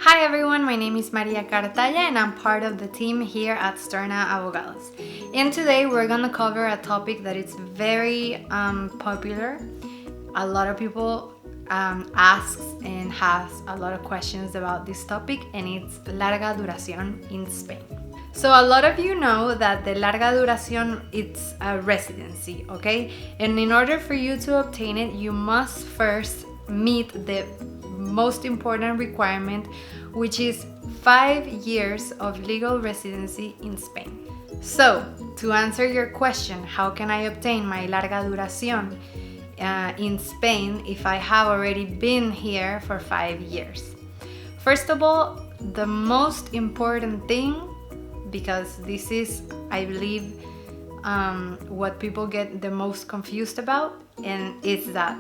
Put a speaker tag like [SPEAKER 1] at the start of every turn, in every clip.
[SPEAKER 1] Hi everyone, my name is Maria Cartaya and I'm part of the team here at Sterna Abogados. And today we're gonna cover a topic that is very popular. A lot of people asks and has a lot of questions about this topic, and it's Larga Duración in Spain. So a lot of you know that the Larga Duración, it's a residency, okay? And in order for you to obtain it, you must first meet the most important requirement, which is 5 years of legal residency in Spain. So, to answer your question, how can I obtain my Larga Duración in Spain if I have already been here for 5 years? First of all, the most important thing, because this is, I believe, what people get the most confused about, and it's that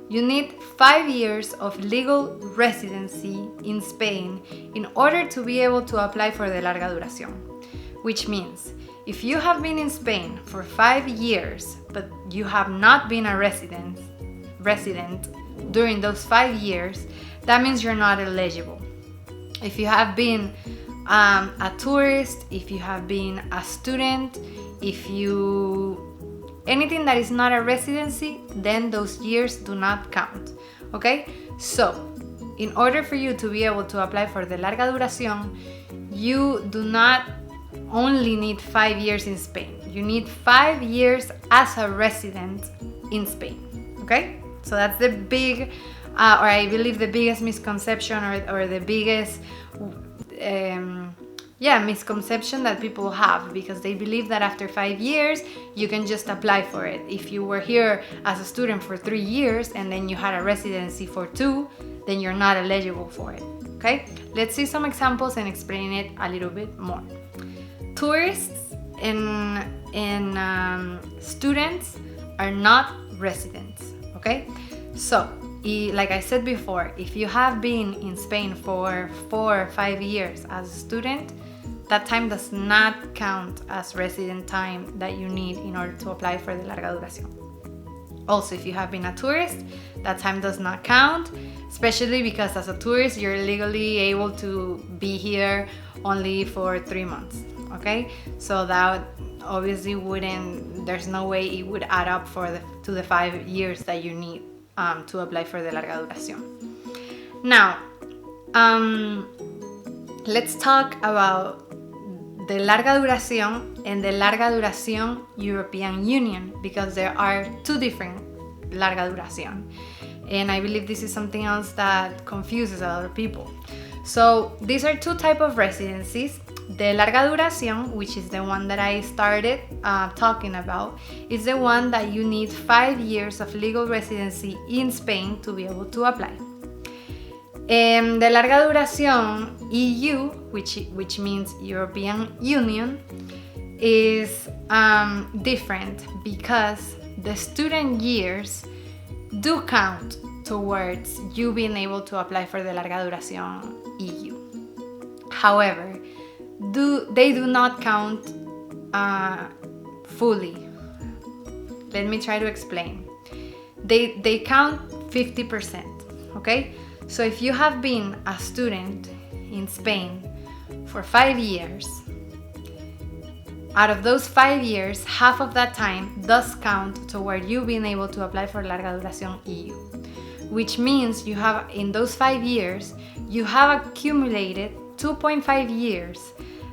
[SPEAKER 1] you need 5 years of legal residency in Spain in order to be able to apply for the Larga Duración. Which means, if you have been in Spain for 5 years, but you have not been a resident during those 5 years, that means you're not eligible. If you have been a tourist, if you have been a student, anything that is not a residency, then those years do not count, okay? So, in order for you to be able to apply for the Larga Duración, you do not only need 5 years in Spain. You need 5 years as a resident in Spain, okay? So that's the big, or I believe the biggest misconception or the biggest misconception that people have, because they believe that after 5 years you can just apply for it. If you were here as a student for 3 years and then you had a residency for 2, then you're not eligible for it, okay? Let's see some examples and explain it a little bit more. Tourists and students are not residents, okay? So, like I said before, if you have been in Spain for 4 or 5 years as a student, that time does not count as resident time that you need in order to apply for the Larga Duración. Also, if you have been a tourist, that time does not count, especially because as a tourist, you're legally able to be here only for 3 months, okay? So that obviously there's no way it would add up to the 5 years that you need to apply for the Larga Duración. Now, let's talk about the Larga Duración and the Larga Duración European Union, because there are two different Larga Duración. And I believe this is something else that confuses a lot of people. So these are two types of residencies. The Larga Duración, which is the one that I started talking about, is the one that you need 5 years of legal residency in Spain to be able to apply. The Larga Duración EU, which means European Union, is different because the student years do count towards you being able to apply for the Larga Duración EU. However, they do not count fully. Let me try to explain. They count 50%, okay? So if you have been a student in Spain for 5 years, out of those 5 years, half of that time does count toward you being able to apply for Larga Duración EU, which means you have, in those 5 years, you have accumulated 2.5 years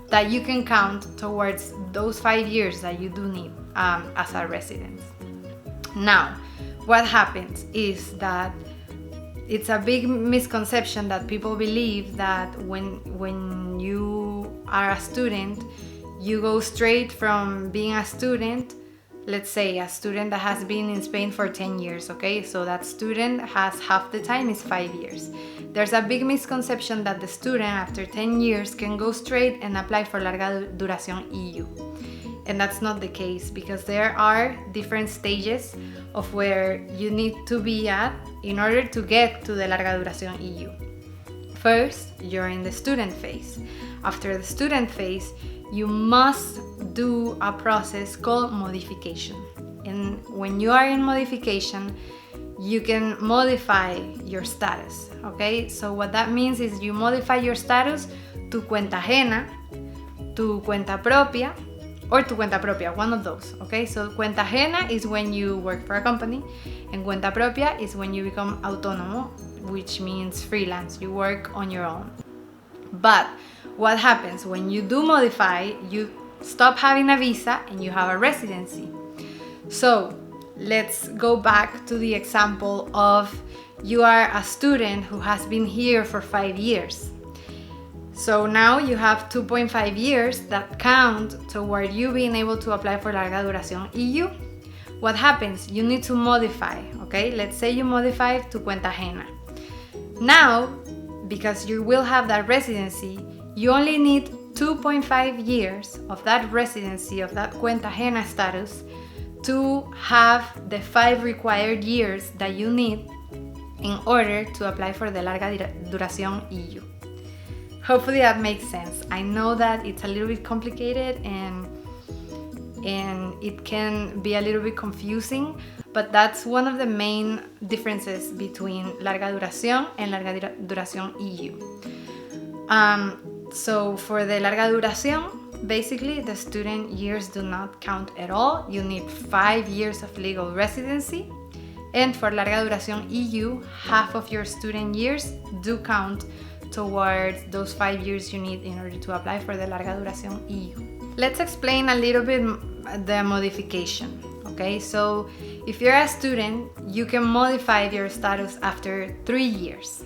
[SPEAKER 1] that you can count towards those 5 years that you do need as a resident. Now, what happens is that it's a big misconception that people believe that when you are a student, you go straight from being a student, let's say a student that has been in Spain for 10 years, okay? So that student has half the time is 5 years. There's a big misconception that the student after 10 years can go straight and apply for Larga Duración EU. And that's not the case, because there are different stages of where you need to be at in order to get to the Larga Duración EU. First, you're in the student phase. After the student phase, you must do a process called modification. And when you are in modification, you can modify your status, okay? So what that means is you modify your status to cuenta ajena, tu cuenta propia, or tu cuenta propia, one of those, okay? So cuenta ajena is when you work for a company, and cuenta propia is when you become autónomo, which means freelance, you work on your own. But what happens when you do modify, you stop having a visa and you have a residency. So let's go back to the example of you are a student who has been here for 5 years. So now you have 2.5 years that count toward you being able to apply for Larga Duración EU. What happens? You need to modify, okay? Let's say you modify to cuenta ajena. Now, because you will have that residency, you only need 2.5 years of that residency, of that cuenta ajena status, to have the 5 required years that you need in order to apply for the Larga Duración EU. Hopefully that makes sense. I know that it's a little bit complicated and it can be a little bit confusing, but that's one of the main differences between Larga Duración and Larga Duración EU. So for the Larga Duración, basically the student years do not count at all. You need 5 years of legal residency. And for Larga Duración EU, half of your student years do count towards those 5 years you need in order to apply for the Larga Duración EU. Let's explain a little bit the modification, okay? So if you're a student, you can modify your status after 3 years.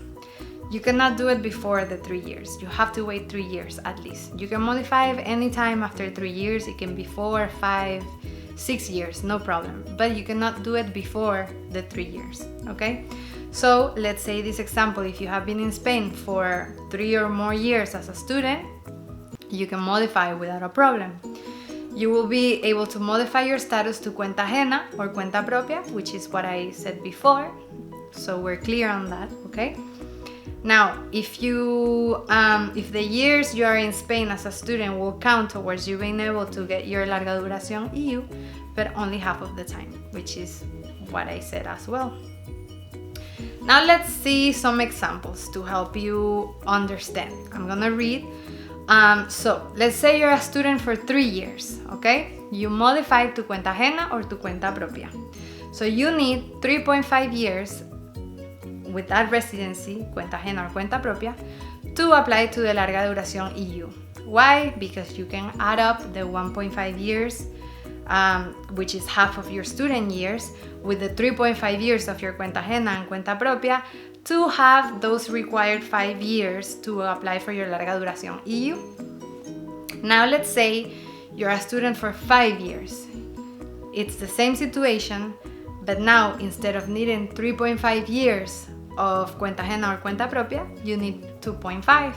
[SPEAKER 1] You cannot do it before the 3 years. You have to wait 3 years at least. You can modify it anytime after 3 years. It can be 4, 5, 6 years, no problem. But you cannot do it before the 3 years, okay? So let's say this example, if you have been in Spain for 3 or more years as a student, you can modify without a problem. You will be able to modify your status to cuenta ajena or cuenta propia, which is what I said before. So we're clear on that, okay? Now, if the years you are in Spain as a student will count towards you being able to get your Larga Duración EU, but only half of the time, which is what I said as well. Now let's see some examples to help you understand. I'm gonna read. So let's say you're a student for 3 years, okay? You modify to cuenta ajena or to cuenta propia. So you need 3.5 years with that residency, cuenta ajena or cuenta propia, to apply to the Larga Duración EU. Why? Because you can add up the 1.5 years, which is half of your student years, with the 3.5 years of your cuenta ajena and cuenta propia, to have those required 5 years to apply for your Larga Duración EU. Now let's say you're a student for 5 years. It's the same situation, but now instead of needing 3.5 years of cuenta ajena or cuenta propia, you need 2.5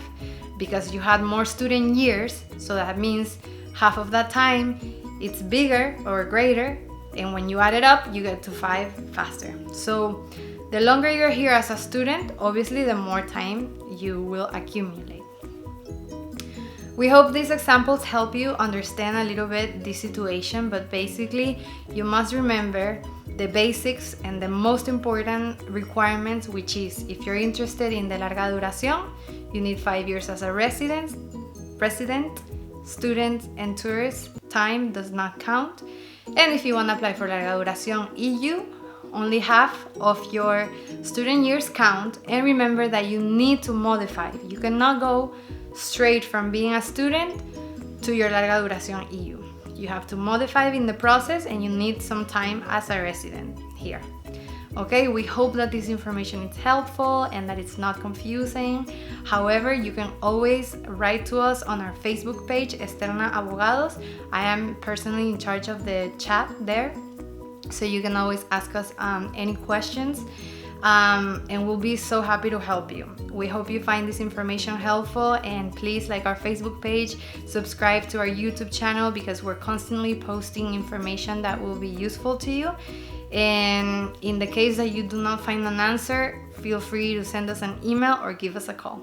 [SPEAKER 1] because you had more student years, so that means half of that time it's bigger or greater, and when you add it up, you get to 5 faster. So the longer you're here as a student, obviously the more time you will accumulate. We hope these examples help you understand a little bit this situation, but basically you must remember the basics and the most important requirements, which is if you're interested in the Larga Duración, you need 5 years as a resident, student and tourist, time does not count. And if you want to apply for Larga Duración EU, only half of your student years count. And remember that you need to modify. You cannot go straight from being a student to your Larga Duración EU. You have to modify in the process, and you need some time as a resident here. Okay, we hope that this information is helpful and that it's not confusing. However, you can always write to us on our Facebook page, Sterna Abogados. I am personally in charge of the chat there, so you can always ask us any questions, and we'll be so happy to help you. We hope you find this information helpful, and please like our Facebook page, subscribe to our YouTube channel because we're constantly posting information that will be useful to you. And in the case that you do not find an answer, feel free to send us an email or give us a call.